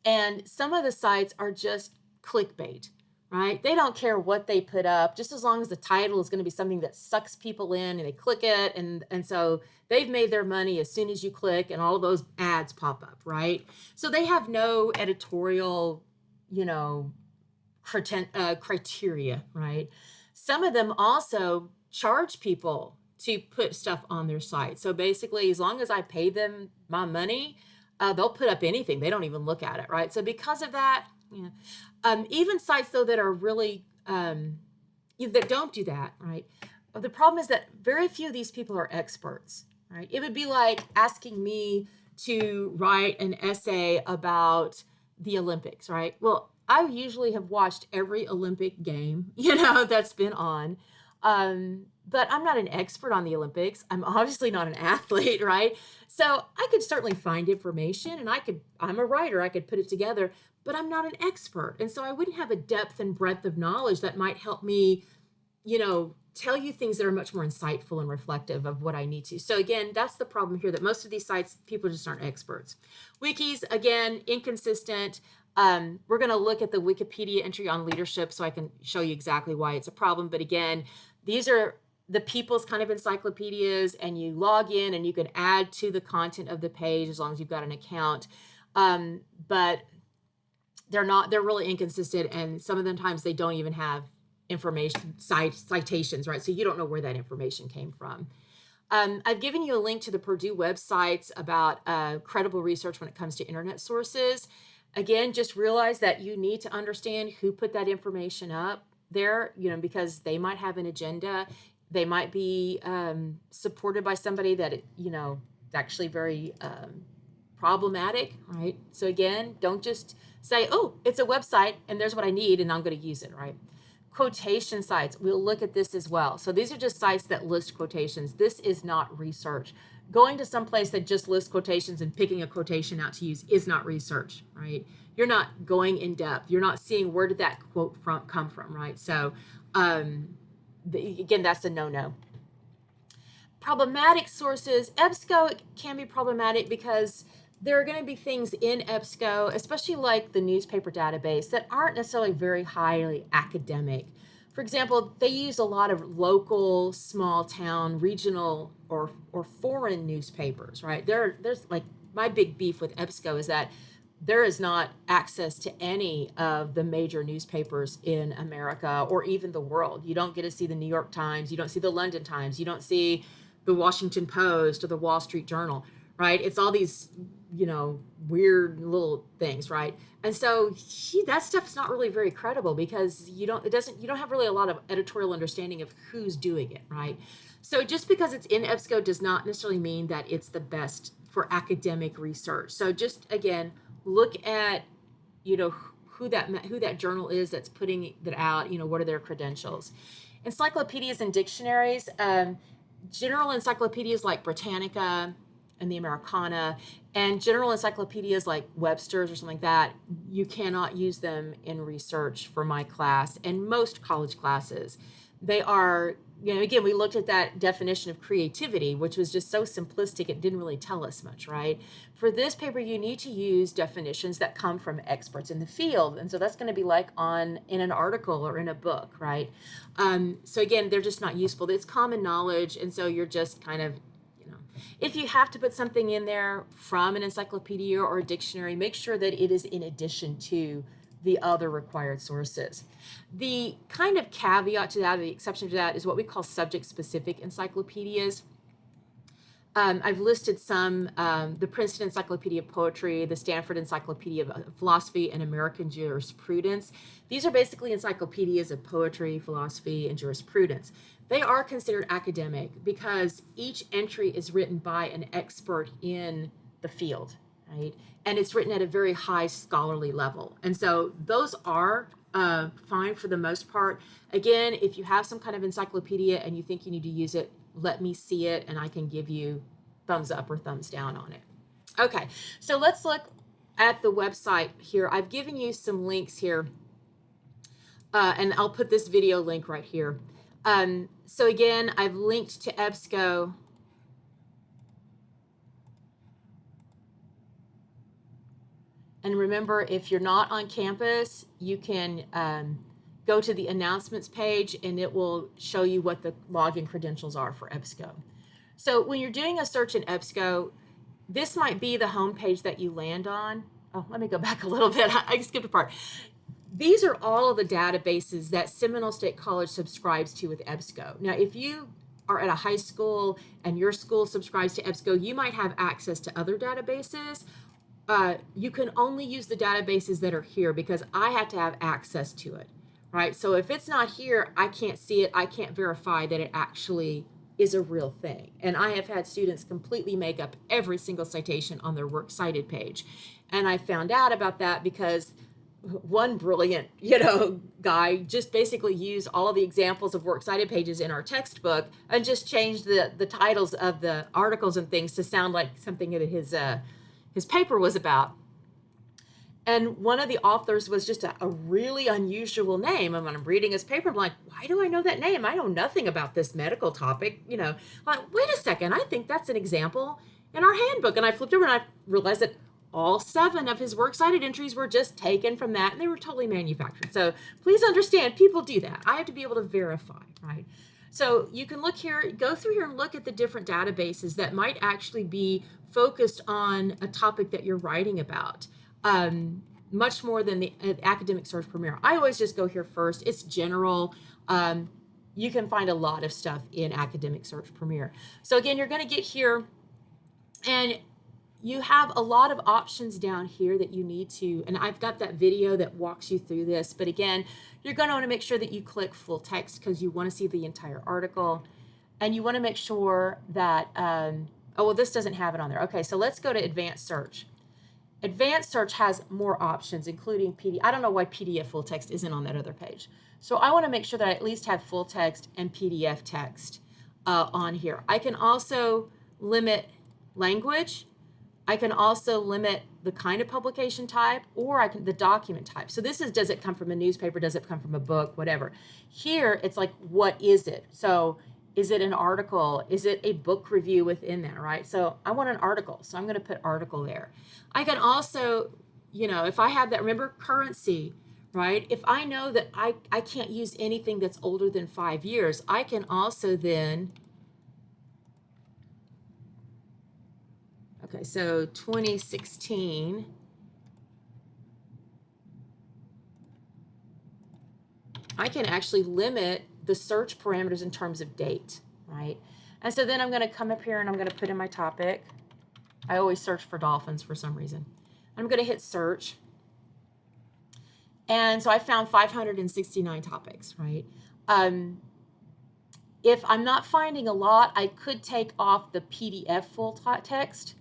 And some of the sites are just clickbait, right? They don't care what they put up, just as long as the title is going to be something that sucks people in and they click it. And so they've made their money as soon as you click and all of those ads pop up, right? So they have no editorial, you know, criteria, right? Some of them also charge people to put stuff on their site. So basically, as long as I pay them my money, they'll put up anything. They don't even look at it, right? So because of that, you know, even sites though that are really that don't do that, right? The problem is that very few of these people are experts, right? It would be like asking me to write an essay about the Olympics, right? Well, I usually have watched every Olympic game, that's been on. But I'm not an expert on the Olympics. I'm obviously not an athlete, right? So I could certainly find information and I'm a writer, I could put it together, but I'm not an expert. And so I wouldn't have a depth and breadth of knowledge that might help me, tell you things that are much more insightful and reflective of what I need to. So again, that's the problem here, that most of these sites, people just aren't experts. Wikis, again, inconsistent. We're going to look at the Wikipedia entry on leadership so I can show you exactly why it's a problem. But again, these are the people's kind of encyclopedias, and you log in and you can add to the content of the page as long as you've got an account. But they're really inconsistent, and some of the times they don't even have information citations, right? So you don't know where that information came from. I've given you a link to the Purdue websites about credible research when it comes to internet sources. Again, just realize that you need to understand who put that information up there, because they might have an agenda. They might be supported by somebody that, is actually very problematic, right? So again, don't just say, oh, it's a website and there's what I need and I'm going to use it, right? Quotation sites, we'll look at this as well. So these are just sites that list quotations. This is not research. Going to some place that just lists quotations and picking a quotation out to use is not research, right? You're not going in depth. You're not seeing where did that quote come from, right? So again, that's a no-no. Problematic sources. EBSCO can be problematic because there are going to be things in EBSCO, especially like the newspaper database, that aren't necessarily very highly academic. For example, they use a lot of local, small town, regional, or foreign newspapers, right? There's like, my big beef with EBSCO is that there is not access to any of the major newspapers in America or even the world. You don't get to see the New York Times, you don't see the London Times, you don't see the Washington Post or the Wall Street Journal, right? It's all these, weird little things, right? And so that stuff's not really very credible because you don't have really a lot of editorial understanding of who's doing it, right? So just because it's in EBSCO does not necessarily mean that it's the best for academic research. So just again, look at, who that journal is that's putting that out, what are their credentials. Encyclopedias and dictionaries, general encyclopedias like Britannica and the Americana, and general encyclopedias like Webster's or something like that, you cannot use them in research for my class and most college classes. They are, again, we looked at that definition of creativity, which was just so simplistic, it didn't really tell us much, right? For this paper, you need to use definitions that come from experts in the field. And so that's going to be like in an article or in a book, right? So again, they're just not useful. It's common knowledge. And so you're just kind of, if you have to put something in there from an encyclopedia or a dictionary, make sure that it is in addition to the other required sources. The kind of caveat to that, or the exception to that, is what we call subject-specific encyclopedias. I've listed some, the Princeton Encyclopedia of Poetry, the Stanford Encyclopedia of Philosophy and American Jurisprudence. These are basically encyclopedias of poetry, philosophy, and jurisprudence. They are considered academic because each entry is written by an expert in the field, right? And it's written at a very high scholarly level. And so those are fine for the most part. Again, if you have some kind of encyclopedia and you think you need to use it, let me see it and I can give you thumbs up or thumbs down on it. Okay, so let's look at the website here. I've given you some links here, and I'll put this video link right here. So again, I've linked to EBSCO. And remember, if you're not on campus, you can go to the announcements page and it will show you what the login credentials are for EBSCO. So when you're doing a search in EBSCO, this might be the home page that you land on. Oh, let me go back a little bit. I skipped a part. These are all of the databases that Seminole State College subscribes to with EBSCO. Now, if you are at a high school and your school subscribes to EBSCO, you might have access to other databases. You can only use the databases that are here because I have to have access to it, right? So if it's not here, I can't see it. I can't verify that it actually is a real thing. And I have had students completely make up every single citation on their works cited page. And I found out about that because one brilliant, guy just basically used all of the examples of works cited pages in our textbook and just changed the titles of the articles and things to sound like something that his paper was about. And one of the authors was just a really unusual name. And when I'm reading his paper, I'm like, why do I know that name? I know nothing about this medical topic. I'm like, wait a second, I think that's an example in our handbook. And I flipped over and I realized that all 7 of his works cited entries were just taken from that and they were totally manufactured. So please understand, people do that. I have to be able to verify, right? So you can look here, go through here and look at the different databases that might actually be focused on a topic that you're writing about, much more than the Academic Search Premier. I always just go here first. It's general. You can find a lot of stuff in Academic Search Premier. So again, you're going to get here and you have a lot of options down here that you need to, and I've got that video that walks you through this, but again, you're going to want to make sure that you click full text because you want to see the entire article, and you want to make sure that, oh, well, this doesn't have it on there. Okay, so let's go to Advanced Search. Advanced Search has more options, including PDF. I don't know why PDF full text isn't on that other page. So I want to make sure that I at least have full text and PDF text on here. I can also limit language. I can also limit the kind of publication type, or the document type. So this is, does it come from a newspaper? Does it come from a book? Whatever. Here, it's like, what is it? So is it an article? Is it a book review within that, right? So I want an article. So I'm going to put article there. I can also, if I have that, remember currency, right? If I know that I can't use anything that's older than 5 years, I can also then, okay, so 2016, I can actually limit the search parameters in terms of date, right? And so then I'm going to come up here and I'm going to put in my topic. I always search for dolphins for some reason. I'm going to hit search. And so I found 569 topics, right? If I'm not finding a lot, I could take off the PDF full text,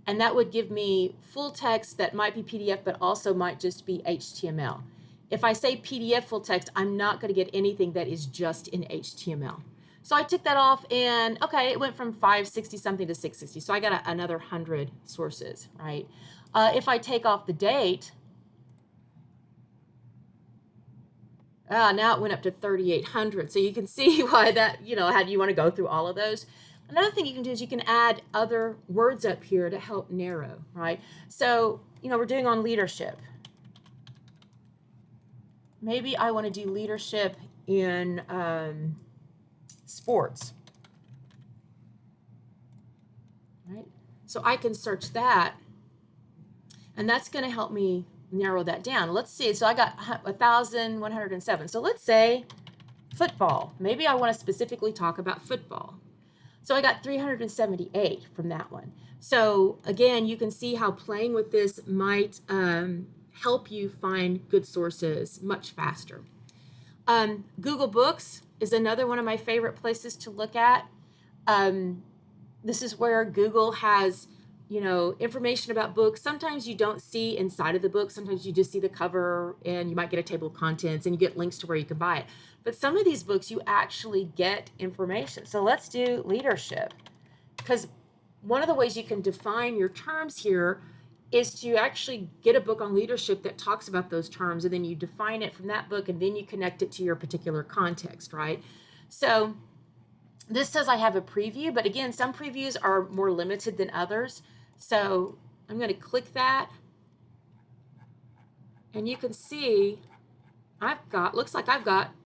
and that would give me full text that might be PDF, but also might just be HTML. If I say PDF full text, I'm not going to get anything that is just in HTML. So I took that off, and okay, it went from 560 something to 660. So I got another 100 sources, right? If I take off the date, now it went up to 3,800. So you can see why that, how do you want to go through all of those? Another thing you can do is you can add other words up here to help narrow, right? So, we're doing on leadership. Maybe I want to do leadership in sports, right? So I can search that, and that's going to help me narrow that down. Let's see. So I got 1,107. So let's say football. Maybe I want to specifically talk about football. So I got 378 from that one. So again, you can see how playing with this might help you find good sources much faster. Google Books is another one of my favorite places to look at. This is where Google has, information about books. Sometimes you don't see inside of the book. Sometimes you just see the cover and you might get a table of contents and you get links to where you can buy it. But some of these books, you actually get information. So let's do leadership, because one of the ways you can define your terms here is to actually get a book on leadership that talks about those terms, and then you define it from that book, and then you connect it to your particular context, right? So this says I have a preview, but again, some previews are more limited than others. So I'm going to click that. And you can see looks like I've got